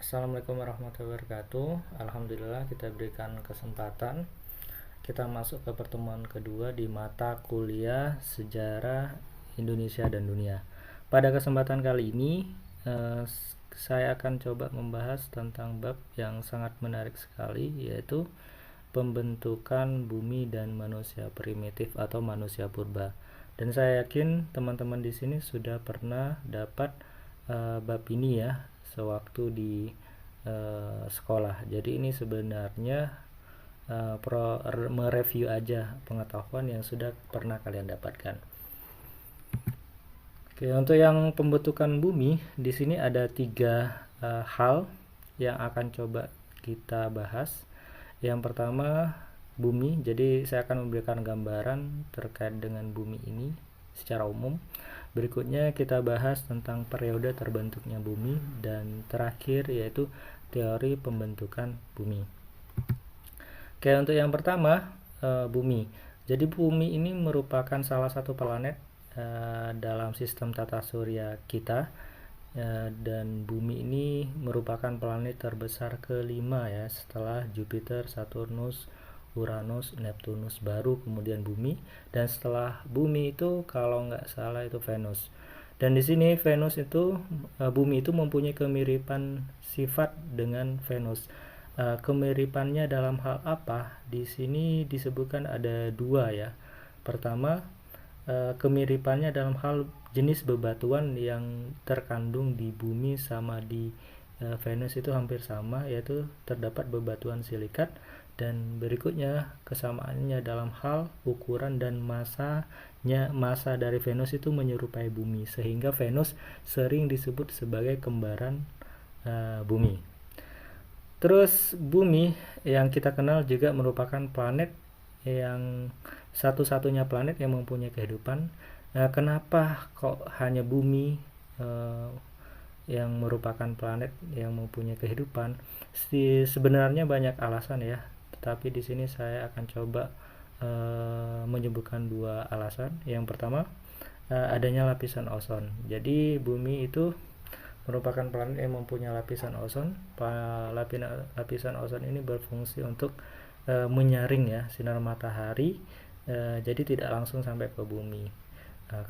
Assalamualaikum warahmatullahi wabarakatuh. Alhamdulillah kita berikan kesempatan kita masuk ke pertemuan kedua di mata kuliah Sejarah Indonesia dan Dunia. Pada kesempatan kali ini saya akan coba membahas tentang bab yang sangat menarik sekali, yaitu pembentukan bumi dan manusia primitif atau manusia purba. Dan saya yakin teman-teman di sini sudah pernah dapat bab ini ya sewaktu di sekolah. Jadi ini sebenarnya mereview aja pengetahuan yang sudah pernah kalian dapatkan. Oke, untuk yang pembentukan bumi di sini ada 3 hal yang akan coba kita bahas. Yang pertama bumi, jadi saya akan memberikan gambaran terkait dengan bumi ini secara umum. Berikutnya kita bahas tentang periode terbentuknya bumi, dan terakhir yaitu teori pembentukan bumi. Oke, untuk yang pertama bumi. Jadi bumi ini merupakan salah satu planet dalam sistem tata surya kita, dan bumi ini merupakan planet terbesar kelima ya, setelah Jupiter, Saturnus, Uranus, Neptunus, baru kemudian bumi, dan setelah bumi itu kalau nggak salah itu Venus. Dan di sini Venus itu bumi itu mempunyai kemiripan sifat dengan Venus. Kemiripannya dalam hal apa? Di sini disebutkan ada 2 ya. Pertama, kemiripannya dalam hal jenis bebatuan yang terkandung di bumi sama di Venus itu hampir sama, yaitu terdapat bebatuan silikat. Dan berikutnya kesamaannya dalam hal ukuran dan masa dari Venus itu menyerupai bumi, sehingga Venus sering disebut sebagai kembaran bumi. Terus bumi yang kita kenal juga merupakan planet yang satu-satunya planet yang mempunyai kehidupan. Kenapa kok hanya bumi yang merupakan planet yang mempunyai kehidupan? Sebenarnya banyak alasan ya, tetapi di sini saya akan coba menyebutkan 2 alasan. Yang pertama, adanya lapisan ozon. Jadi bumi itu merupakan planet yang mempunyai lapisan ozon. Lapisan ozon ini berfungsi untuk menyaring ya sinar matahari, jadi tidak langsung sampai ke bumi.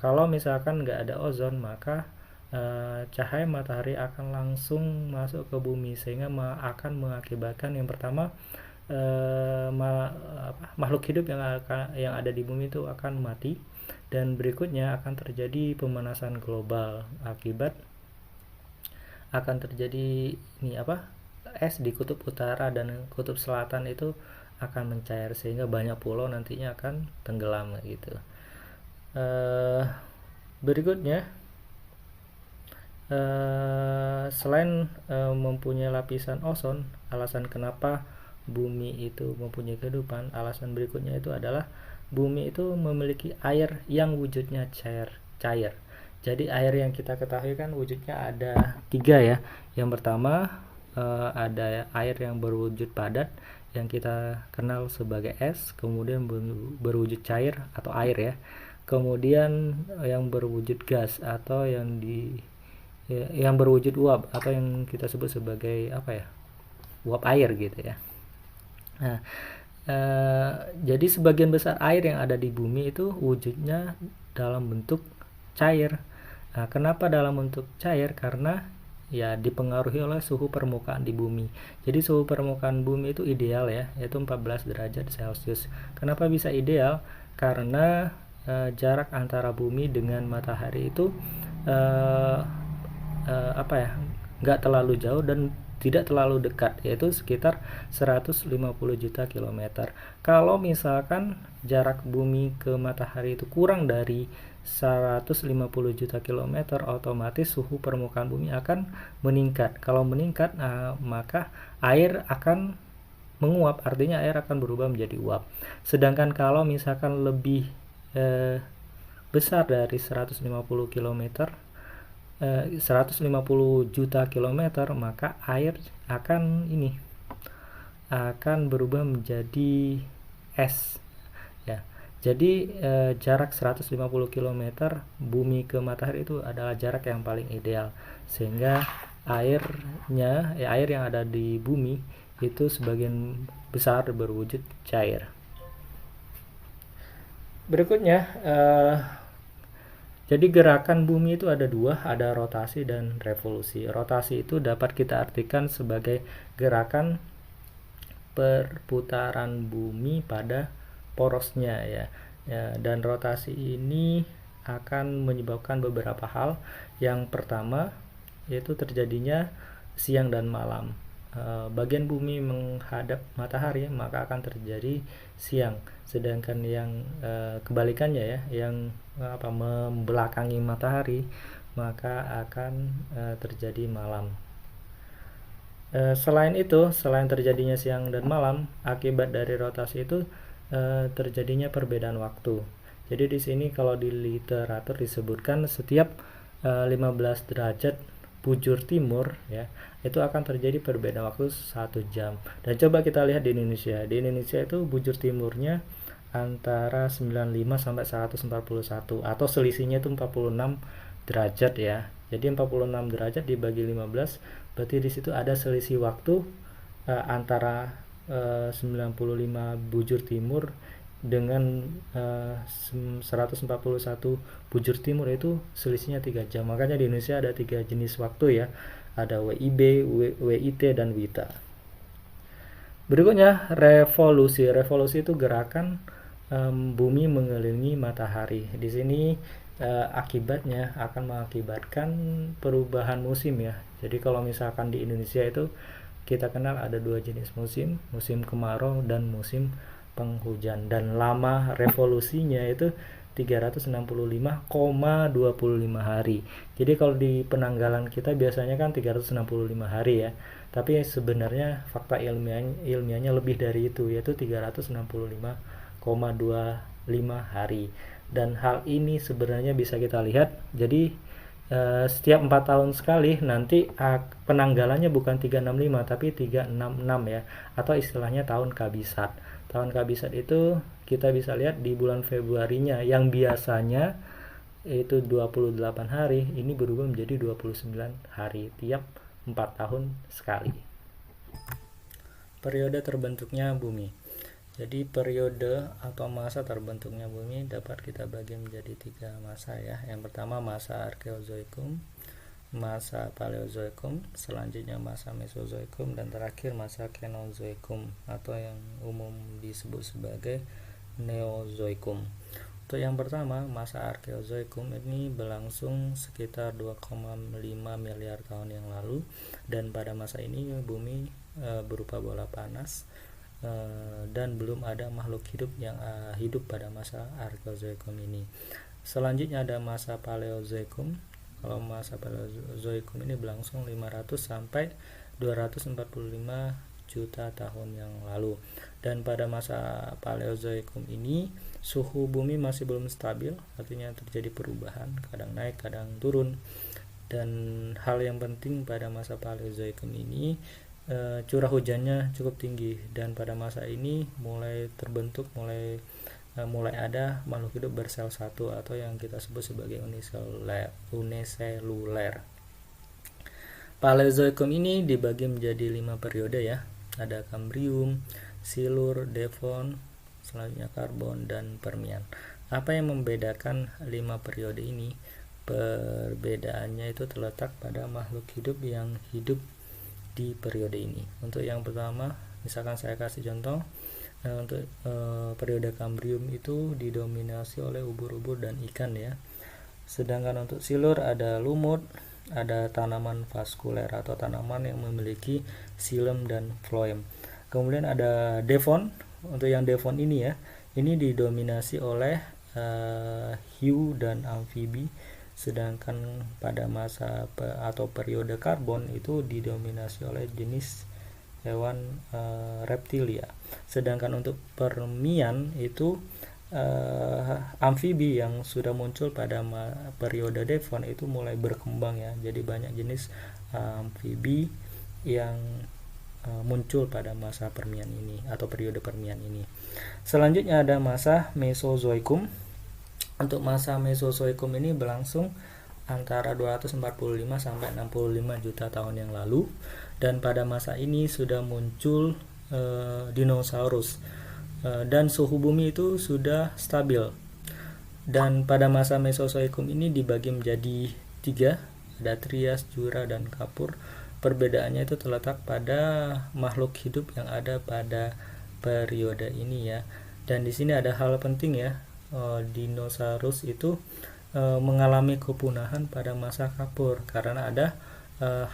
Kalau misalkan nggak ada ozon, maka cahaya matahari akan langsung masuk ke bumi, sehingga akan mengakibatkan yang pertama makhluk hidup yang ada di bumi itu akan mati, dan berikutnya akan terjadi pemanasan global akibat akan terjadi es di kutub utara dan kutub selatan itu akan mencair, sehingga banyak pulau nantinya akan tenggelam gitu. Berikutnya selain mempunyai lapisan ozon, alasan kenapa bumi itu mempunyai kehidupan, alasan berikutnya itu adalah bumi itu memiliki air yang wujudnya cair. Jadi air yang kita ketahui kan wujudnya ada 3 ya. Yang pertama ada air yang berwujud padat yang kita kenal sebagai es, kemudian berwujud cair atau air ya, kemudian yang berwujud gas atau yang berwujud uap atau yang kita sebut sebagai uap air gitu ya. Nah, jadi sebagian besar air yang ada di bumi itu wujudnya dalam bentuk cair. Nah, kenapa dalam bentuk cair? Karena ya dipengaruhi oleh suhu permukaan di bumi. Jadi suhu permukaan bumi itu ideal ya, yaitu 14 derajat Celcius. Kenapa bisa ideal? Karena jarak antara bumi dengan matahari itu nggak terlalu jauh dan tidak terlalu dekat, yaitu sekitar 150 juta kilometer. Kalau misalkan jarak bumi ke matahari itu kurang dari 150 juta kilometer, otomatis suhu permukaan bumi akan meningkat. Kalau meningkat, maka air akan menguap, artinya air akan berubah menjadi uap. Sedangkan kalau misalkan lebih besar dari 150 juta kilometer, maka air akan berubah menjadi es ya. Jadi jarak 150 km bumi ke matahari itu adalah jarak yang paling ideal, sehingga air yang ada di bumi itu sebagian besar berwujud cair. Berikutnya, jadi gerakan bumi itu ada dua, ada rotasi dan revolusi. Rotasi itu dapat kita artikan sebagai gerakan perputaran bumi pada porosnya ya. Dan rotasi ini akan menyebabkan beberapa hal. Yang pertama yaitu terjadinya siang dan malam. Bagian bumi menghadap matahari maka akan terjadi siang, sedangkan yang kebalikannya ya, yang membelakangi matahari maka akan terjadi malam. Selain itu, selain terjadinya siang dan malam, akibat dari rotasi itu terjadinya perbedaan waktu. Jadi di sini kalau di literatur disebutkan setiap 15 derajat bujur timur ya, itu akan terjadi perbedaan waktu 1 jam. Dan coba kita lihat di Indonesia. Di Indonesia itu bujur timurnya antara 95 sampai 141 atau selisihnya itu 46 derajat ya. Jadi 46 derajat dibagi 15 berarti di situ ada selisih waktu antara 95 bujur timur dengan 141 bujur timur, itu selisihnya 3 jam. Makanya di Indonesia ada 3 jenis waktu ya. Ada WIB, WIT dan WITA. Berikutnya revolusi. Revolusi itu gerakan bumi mengelilingi matahari. Di sini akibatnya akan mengakibatkan perubahan musim ya. Jadi kalau misalkan di Indonesia itu kita kenal ada 2 jenis musim, musim kemarau dan musim penghujan, dan lama revolusinya itu 365,25 hari. Jadi kalau di penanggalan kita biasanya kan 365 hari ya. Tapi sebenarnya fakta ilmiahnya lebih dari itu, yaitu 365,25 hari. Dan hal ini sebenarnya bisa kita lihat. Jadi setiap 4 tahun sekali nanti penanggalannya bukan 365 tapi 366 ya, atau istilahnya tahun kabisat. Tahun kabisat itu kita bisa lihat di bulan Februarinya, yang biasanya itu 28 hari, ini berubah menjadi 29 hari tiap 4 tahun sekali. Periode terbentuknya bumi. Jadi periode atau masa terbentuknya bumi dapat kita bagi menjadi 3 masa ya. Yang pertama masa Arkeozoikum, masa Paleozoikum, selanjutnya masa Mesozoikum, dan terakhir masa Kenozoikum atau yang umum disebut sebagai Neozoikum. Untuk yang pertama, masa Arkeozoikum ini berlangsung sekitar 2,5 miliar tahun yang lalu, dan pada masa ini bumi berupa bola panas dan belum ada makhluk hidup yang hidup pada masa Arkeozoikum ini. Selanjutnya ada masa Paleozoikum. Kalau masa Paleozoikum ini berlangsung 500 sampai 245 juta tahun yang lalu. Dan pada masa Paleozoikum ini suhu bumi masih belum stabil, artinya terjadi perubahan, kadang naik, kadang turun. Dan hal yang penting pada masa Paleozoikum ini curah hujannya cukup tinggi, dan pada masa ini mulai terbentuk, mulai ada makhluk hidup bersel satu atau yang kita sebut sebagai uniseluler. Paleozoikum ini dibagi menjadi 5 periode ya. Ada Kambrium, Silur, Devon, selanjutnya Karbon, dan Permian. Apa yang membedakan 5 periode ini? Perbedaannya itu terletak pada makhluk hidup yang hidup di periode ini. Untuk yang pertama, misalkan saya kasih contoh, untuk periode Kambrium itu didominasi oleh ubur-ubur dan ikan ya. Sedangkan untuk Silur ada lumut, ada tanaman vaskuler atau tanaman yang memiliki xilem dan phloem. Kemudian ada Devon. Untuk yang Devon ini ya, ini didominasi oleh hiu dan amfibi. Sedangkan pada masa atau periode Karbon itu didominasi oleh jenis hewan reptilia. Sedangkan untuk Permian itu amfibi yang sudah muncul pada periode Devon itu mulai berkembang ya. Jadi banyak jenis amfibi yang muncul pada masa Permian ini atau periode Permian ini. Selanjutnya ada masa Mesozoikum. Untuk masa Mesozoikum ini berlangsung antara 245 sampai 65 juta tahun yang lalu, dan pada masa ini sudah muncul dinosaurus, dan suhu bumi itu sudah stabil. Dan pada masa Mesozoikum ini dibagi menjadi 3, ada Trias, Jura, dan Kapur. Perbedaannya itu terletak pada makhluk hidup yang ada pada periode ini ya. Dan di sini ada hal penting ya, dinosaurus itu mengalami kepunahan pada masa Kapur karena ada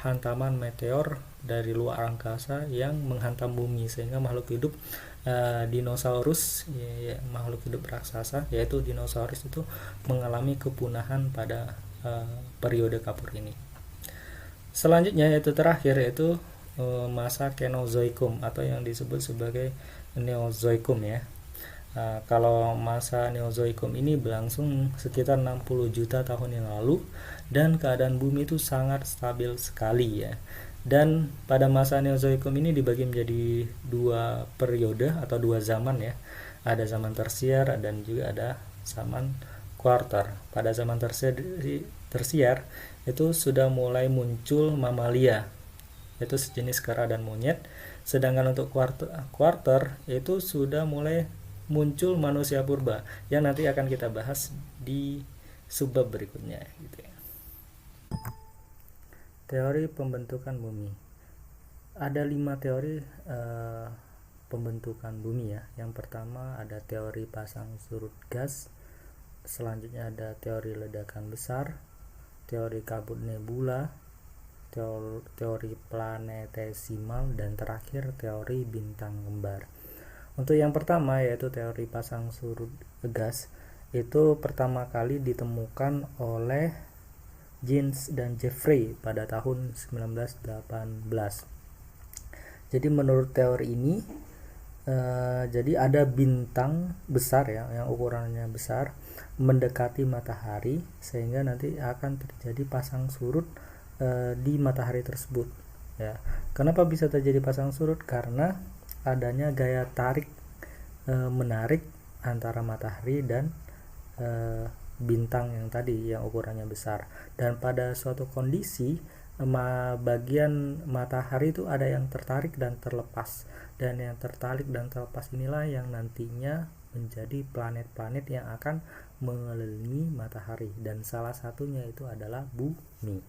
hantaman meteor dari luar angkasa yang menghantam bumi, sehingga makhluk hidup dinosaurus makhluk hidup raksasa yaitu dinosaurus itu mengalami kepunahan pada periode Kapur ini. Selanjutnya yaitu terakhir yaitu masa Kenozoikum atau yang disebut sebagai Neozoikum ya. Kalau masa Neozoikum ini berlangsung sekitar 60 juta tahun yang lalu, dan keadaan bumi itu sangat stabil sekali ya. Dan pada masa Neozoikum ini dibagi menjadi 2 periode atau 2 zaman ya. Ada zaman tersier dan juga ada zaman kuarter. Pada zaman tersier itu sudah mulai muncul mamalia, yaitu sejenis kera dan monyet. Sedangkan untuk kuarter itu sudah mulai muncul manusia purba yang nanti akan kita bahas di subbab berikutnya gitu ya. Teori pembentukan bumi. Ada 5 teori pembentukan bumi ya. Yang pertama ada teori pasang surut gas, selanjutnya ada teori ledakan besar, teori kabut nebula, teori planetesimal, dan terakhir teori bintang kembar. Untuk yang pertama yaitu teori pasang surut gas, itu pertama kali ditemukan oleh Jeans dan Jeffrey pada tahun 1918. Jadi menurut teori ini jadi ada bintang besar ya yang ukurannya besar mendekati matahari, sehingga nanti akan terjadi pasang surut di matahari tersebut ya. Kenapa bisa terjadi pasang surut? Karena adanya gaya tarik menarik antara matahari dan bintang yang tadi yang ukurannya besar. Dan pada suatu kondisi bagian matahari itu ada yang tertarik dan terlepas, dan yang tertarik dan terlepas inilah yang nantinya menjadi planet-planet yang akan mengelilingi matahari, dan salah satunya itu adalah bumi.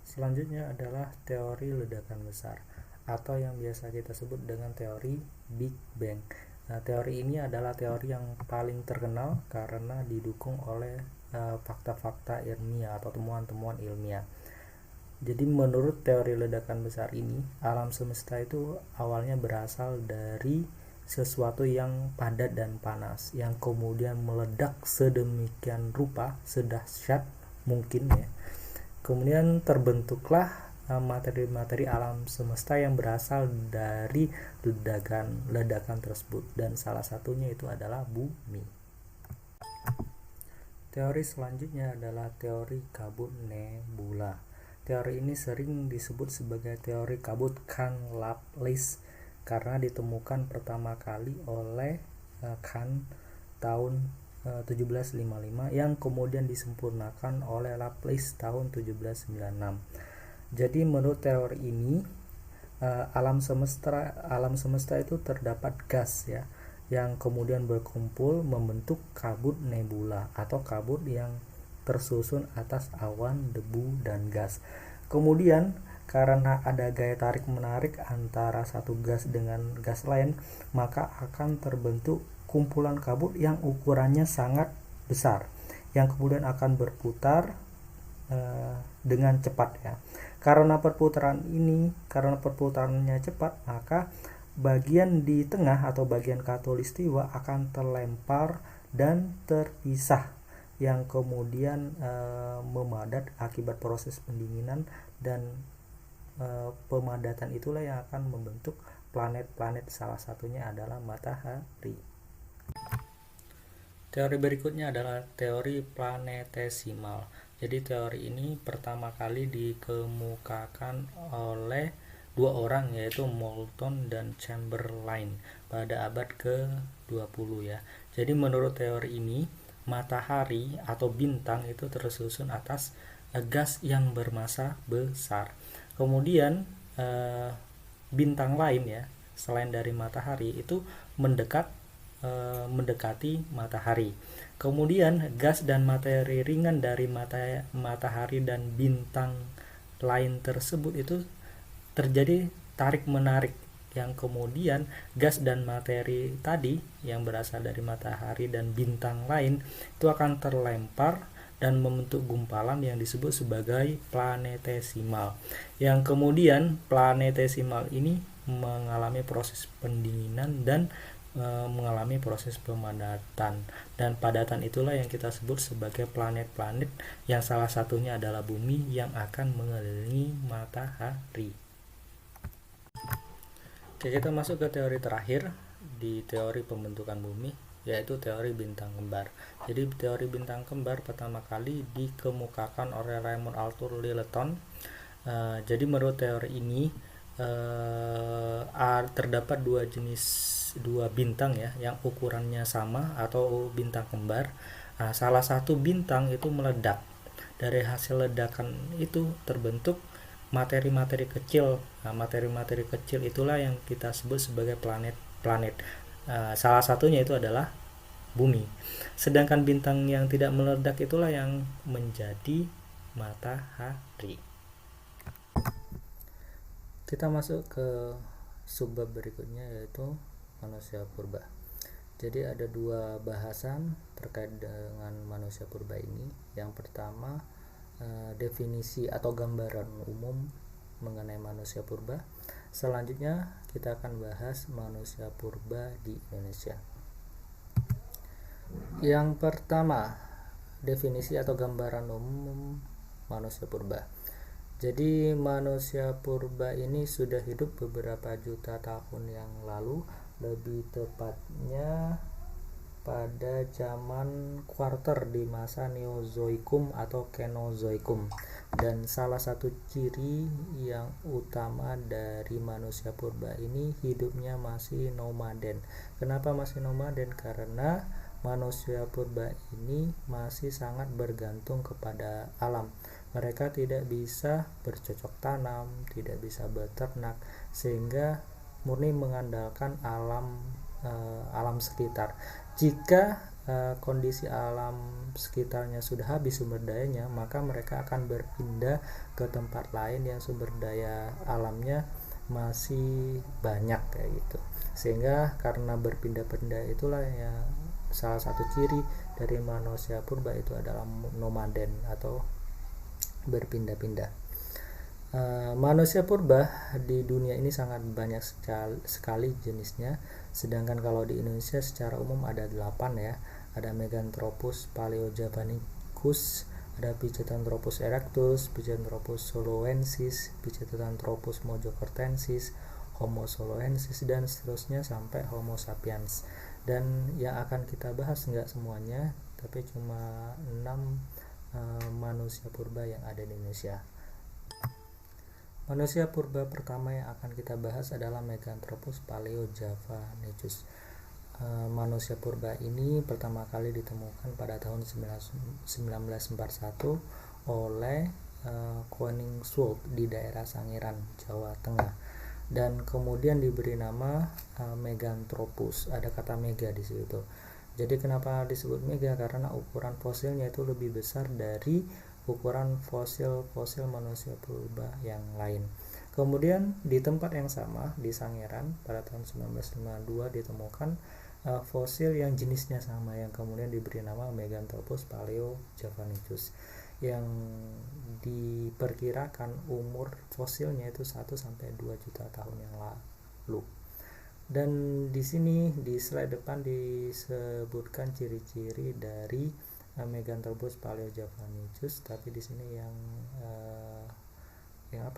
Selanjutnya adalah teori ledakan besar atau yang biasa kita sebut dengan teori Big Bang. Nah, teori ini adalah teori yang paling terkenal karena didukung oleh fakta-fakta ilmiah atau temuan-temuan ilmiah. Jadi menurut teori ledakan besar ini, alam semesta itu awalnya berasal dari sesuatu yang padat dan panas yang kemudian meledak sedemikian rupa, sedahsyat mungkin ya. Kemudian terbentuklah materi-materi alam semesta yang berasal dari ledakan tersebut, dan salah satunya itu adalah bumi. Teori selanjutnya adalah teori kabut nebula. Teori ini sering disebut sebagai teori kabut Kahn-Laplace karena ditemukan pertama kali oleh Kahn tahun 1755 yang kemudian disempurnakan oleh Laplace tahun 1796. Jadi menurut teori ini alam semesta itu terdapat gas ya yang kemudian berkumpul membentuk kabut nebula atau kabut yang tersusun atas awan, debu, dan gas. Kemudian karena ada gaya tarik menarik antara satu gas dengan gas lain, maka akan terbentuk kumpulan kabut yang ukurannya sangat besar yang kemudian akan berputar dengan cepat ya. Karena perputarannya cepat, maka bagian di tengah atau bagian khatulistiwa akan terlempar dan terpisah, yang kemudian memadat akibat proses pendinginan, dan pemadatan itulah yang akan membentuk planet-planet, salah satunya adalah matahari. Teori berikutnya adalah teori planetesimal. Jadi teori ini pertama kali dikemukakan oleh 2 orang yaitu Moulton dan Chamberlain pada abad ke-20 ya. Jadi menurut teori ini matahari atau bintang itu tersusun atas gas yang bermassa besar. Kemudian bintang lain ya selain dari matahari itu mendekati matahari. Kemudian gas dan materi ringan dari matahari dan bintang lain tersebut itu terjadi tarik menarik, yang kemudian gas dan materi tadi yang berasal dari matahari dan bintang lain itu akan terlempar dan membentuk gumpalan yang disebut sebagai planetesimal, yang kemudian planetesimal ini mengalami proses pendinginan dan mengalami proses pemadatan, dan padatan itulah yang kita sebut sebagai planet-planet, yang salah satunya adalah bumi yang akan mengelilingi matahari. Oke, kita masuk ke teori terakhir di teori pembentukan bumi, yaitu teori bintang kembar. Jadi teori bintang kembar pertama kali dikemukakan oleh Raymond Arthur Littleton. Jadi menurut teori ini terdapat dua bintang ya yang ukurannya sama atau bintang kembar. Salah satu bintang itu meledak. Dari hasil ledakan itu terbentuk materi-materi kecil. Materi-materi kecil itulah yang kita sebut sebagai planet-planet. Salah satunya itu adalah bumi. Sedangkan bintang yang tidak meledak itulah yang menjadi matahari. Kita masuk ke subbab berikutnya, yaitu manusia purba. Jadi ada dua bahasan terkait dengan manusia purba ini. Yang pertama, definisi atau gambaran umum mengenai manusia purba. Selanjutnya kita akan bahas manusia purba di Indonesia. Yang pertama, definisi atau gambaran umum manusia purba. Jadi manusia purba ini sudah hidup beberapa juta tahun yang lalu, lebih tepatnya pada zaman kuarter di masa Neozoikum atau Kenozoikum. Dan salah satu ciri yang utama dari manusia purba ini hidupnya masih nomaden. Kenapa masih nomaden? Karena manusia purba ini masih sangat bergantung kepada alam. Mereka tidak bisa bercocok tanam, tidak bisa beternak, sehingga murni mengandalkan alam sekitar. Jika kondisi alam sekitarnya sudah habis sumber dayanya, maka mereka akan berpindah ke tempat lain yang sumber daya alamnya masih banyak kayak gitu. Sehingga karena berpindah-pindah itulah ya salah satu ciri dari manusia purba itu adalah nomaden atau berpindah-pindah. Manusia purba di dunia ini sangat banyak sekali jenisnya, sedangkan kalau di Indonesia secara umum ada 8 ya. Ada Meganthropus paleojavanicus, ada Pithecanthropus erectus, Pithecanthropus soloensis, Pithecanthropus mojocortensis, Homo soloensis, dan seterusnya sampai Homo sapiens. Dan yang akan kita bahas nggak semuanya, tapi cuma 6 manusia purba yang ada di Indonesia. Manusia purba pertama yang akan kita bahas adalah Meganthropus paleojavanicus. Manusia purba ini pertama kali ditemukan pada tahun 1941 oleh Koningswolde di daerah Sangiran, Jawa Tengah, dan kemudian diberi nama Meganthropus. Ada kata mega di situ. Jadi kenapa disebut mega? Karena ukuran fosilnya itu lebih besar dari ukuran fosil manusia purba yang lain. Kemudian di tempat yang sama di Sangiran pada tahun 1952 ditemukan fosil yang jenisnya sama, yang kemudian diberi nama Meganthropus paleojavanicus, yang diperkirakan umur fosilnya itu 1-2 juta tahun yang lalu. Dan di sini di slide depan disebutkan ciri-ciri dari Meganthropus paleojavanicus, tapi di sini yang yang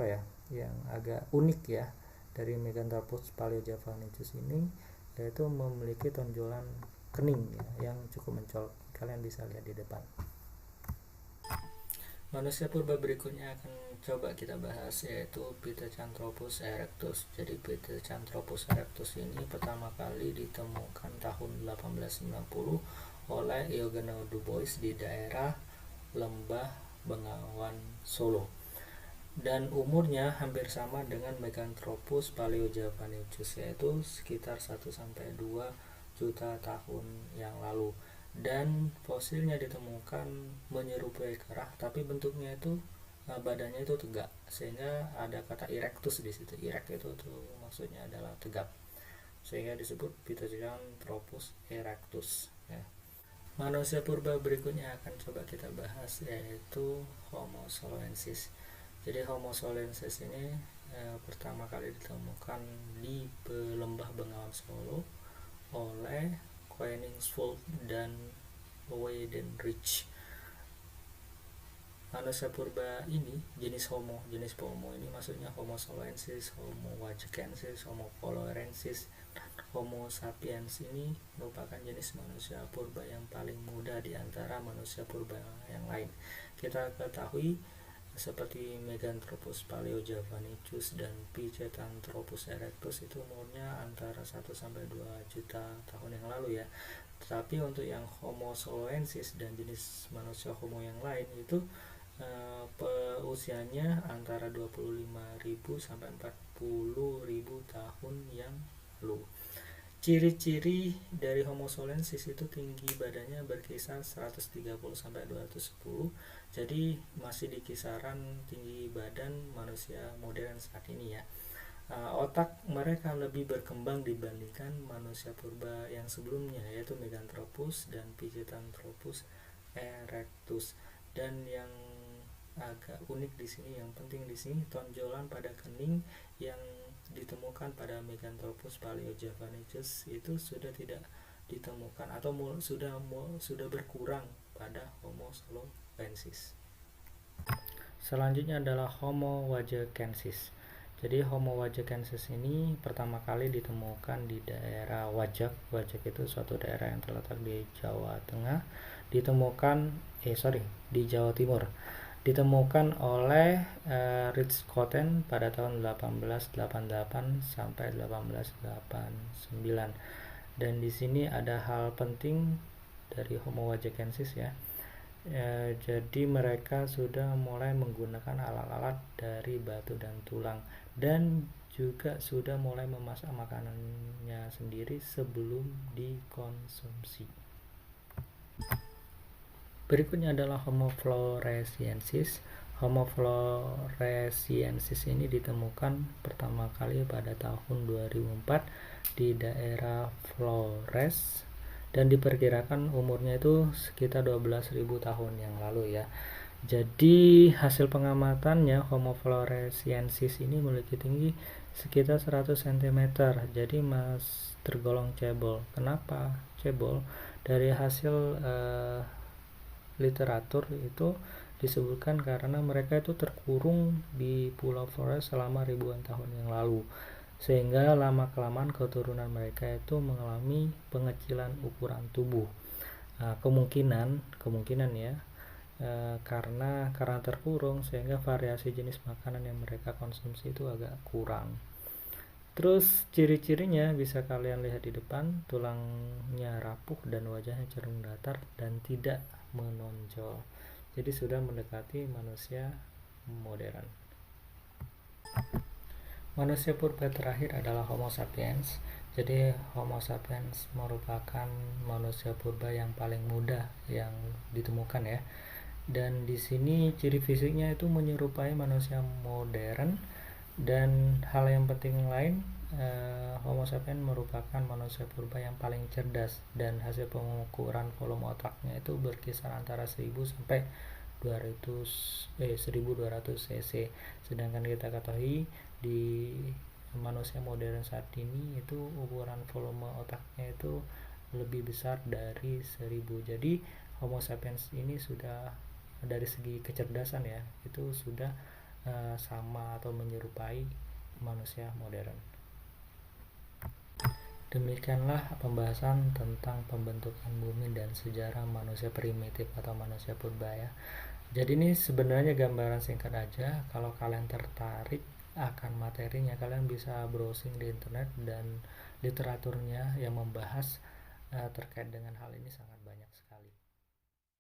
agak unik ya dari Meganthropus paleojavanicus ini, yaitu memiliki tonjolan kening ya, yang cukup mencolok. Kalian bisa lihat di depan. Manusia purba berikutnya akan coba kita bahas, yaitu Pithecanthropus erectus. Jadi Pithecanthropus erectus ini pertama kali ditemukan tahun 1890 oleh Eugenio Du Bois di daerah Lembah Bengawan Solo, dan umurnya hampir sama dengan Meganthropus paleojavanicus, yaitu sekitar 1-2 juta tahun yang lalu. Dan fosilnya ditemukan menyerupai kerah, tapi bentuknya itu badannya itu tegak, sehingga ada kata erectus di situ. Erect itu tuh maksudnya adalah tegap, sehingga disebut Pithecanthropus erectus ya. Manusia purba berikutnya akan coba kita bahas, yaitu Homo soloensis. Jadi Homo soloensis ini pertama kali ditemukan di Lembah Bengawan Solo oleh Koenigswolf dan Weidenreich. Manusia purba ini jenis Homo ini maksudnya Homo soloensis, Homo wagekensis, Homo florensis, Homo sapiens ini merupakan jenis manusia purba yang paling muda di antara manusia purba yang lain. Kita ketahui seperti Meganthropus paleojavanicus dan Pithecanthropus erectus itu umurnya antara 1-2 juta tahun yang lalu ya. Tetapi untuk yang Homo soloensis dan jenis manusia Homo yang lain itu usianya antara 25.000 sampai 40.000 tahun yang lalu. Ciri-ciri dari Homo soloensis itu tinggi badannya berkisar 130 sampai 210. Jadi masih di kisaran tinggi badan manusia modern saat ini ya. Otak mereka lebih berkembang dibandingkan manusia purba yang sebelumnya, yaitu Meganthropus dan Pithecanthropus erectus. Dan yang agak unik di sini, yang penting di sini, tonjolan pada kening yang ditemukan pada Meganthropus paleojavanicus itu sudah tidak ditemukan atau sudah berkurang pada Homo soloensis. Selanjutnya adalah Homo wagekensis. Jadi Homo wagekensis ini pertama kali ditemukan di daerah Wajak. Wajak itu suatu daerah yang terletak di Jawa Tengah. Di Jawa Timur. Ditemukan oleh Richthofen pada tahun 1888 sampai 1889. Dan di sini ada hal penting dari Homo wagekensis ya. Jadi mereka sudah mulai menggunakan alat-alat dari batu dan tulang, dan juga sudah mulai memasak makanannya sendiri sebelum dikonsumsi. Berikutnya adalah Homo floresiensis. Homo floresiensis ini ditemukan pertama kali pada tahun 2004 di daerah Flores, dan diperkirakan umurnya itu sekitar 12.000 tahun yang lalu ya. Jadi hasil pengamatannya Homo floresiensis ini memiliki tinggi sekitar 100 cm. Jadi tergolong cebol. Kenapa cebol? Dari hasil literatur itu disebutkan karena mereka itu terkurung di Pulau Flores selama ribuan tahun yang lalu, sehingga lama-kelamaan keturunan mereka itu mengalami pengecilan ukuran tubuh. Kemungkinan ya, karena terkurung sehingga variasi jenis makanan yang mereka konsumsi itu agak kurang. Terus ciri-cirinya bisa kalian lihat di depan, tulangnya rapuh dan wajahnya cenderung datar dan tidak menonjol. Jadi sudah mendekati manusia modern. Manusia purba terakhir adalah Homo sapiens. Jadi Homo sapiens merupakan manusia purba yang paling muda yang ditemukan ya. Dan di sini ciri fisiknya itu menyerupai manusia modern. Dan hal yang penting lain, Homo sapiens merupakan manusia purba yang paling cerdas, dan hasil pengukuran volume otaknya itu berkisar antara 1000 sampai 1200 cc. Sedangkan kita ketahui di manusia modern saat ini itu ukuran volume otaknya itu lebih besar dari 1000. Jadi Homo sapiens ini sudah dari segi kecerdasan ya, itu sudah sama atau menyerupai manusia modern. Demikianlah pembahasan tentang pembentukan bumi dan sejarah manusia primitif atau manusia purba ya. Jadi ini sebenarnya gambaran singkat aja. Kalau kalian tertarik akan materinya, kalian bisa browsing di internet, dan literaturnya yang membahas terkait dengan hal ini sangat